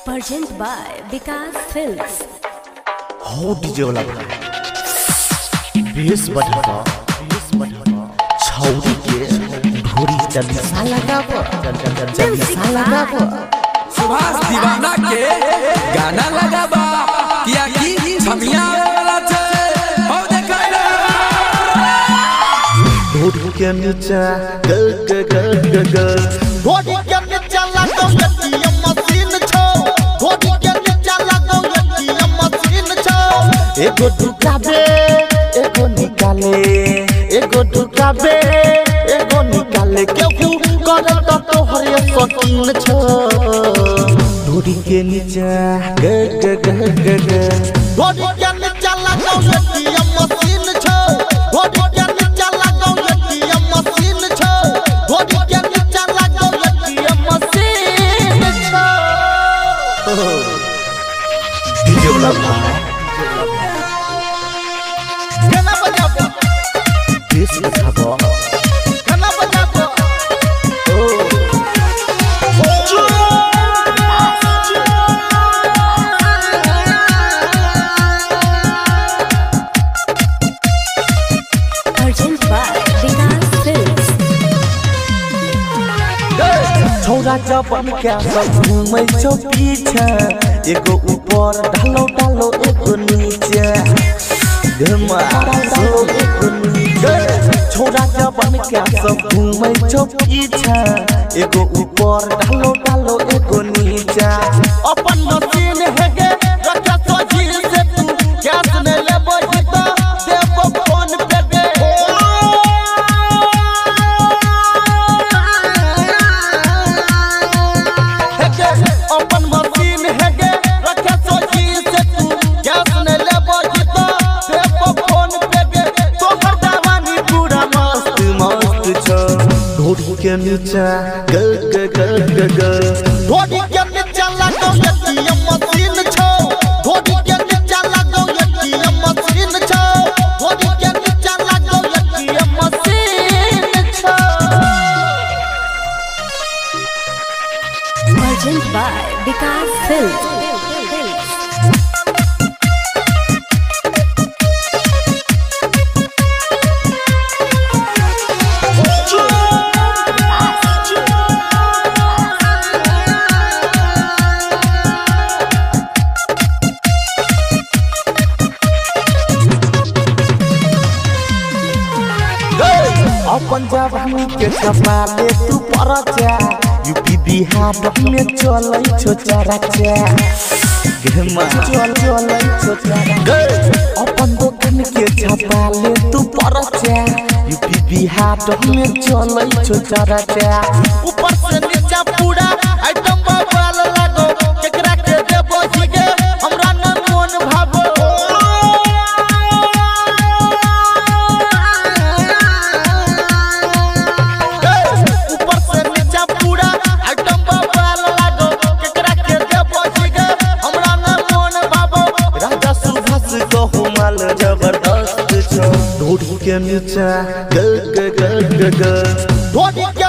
Present by Vikas Films. हो DJ वाला base बढ़ावा छौरी के ढोरी जल्दी सा लगावा जल्दी सा लगावा सुभाष दीवाना के गाना लगावा किया की छमिया वाला छे हो देखा ढोरी के नीचे ग ढोरी के नीचे लगो एटीएम मशीन छो ढोरी के नीचे लगो एटीएम मशीन छो एगो ढुकाबे एगो निकाले एगो ढुकाबे एगो निकाले केहू करे तो तोहरे शौकीन छो ढोरी के नीचे ग ढोरी के नीचे लगो एटीएम मशीन छो ढोरी के नीचे लगो एटीएम मशीन छो ढोरी के नीचे लगो एटीएम मशीन छो डीजे वाला गाना बजाबो बेस बजाबो गाना बजाबो Present by Vikas Films. छोरा जबन क्या सब घूमै छौ पीछे एगो ऊपर ढालो ढालो एगो नीचे घुमा ढालो एगो नीचे छोरा जबन क्या सब घूमै छौ पीछे एगो ऊपर ढालो ढालो एगो नीचे अपन मशीन हेगे रखा सोझी से तू गैस ने लेबो हिता देबो फोन पे गे अपन मशीन हेगे रखे सोची से तू गैस ने लेबो हिता देबो फोन पे गे तोहर जवानी पूरा मस्त मस्त छो ढोरी के नीचे ग ढोरी के नीचे लगो एटीएम मशीन छो ढोरी के नीचे लगो एटीएम मशीन छो ढोरी के नीचे लगो एटीएम मशीन छो Present by Vikas Films. अपन जवानी के छपाले तू परचा यूपी बिहार में चलै छो चरचा घमा चलै छो चरचा अपन दुकान के छपाले तू परचा यूपी बिहार में चलै छो चरचा ऊपर से नीचे पूरा आइटम बाल लागो केकरा के देबो हिगे हमरा न मन भाबो जबरदस्त छो ढोरी के नीचे ग ढोरी के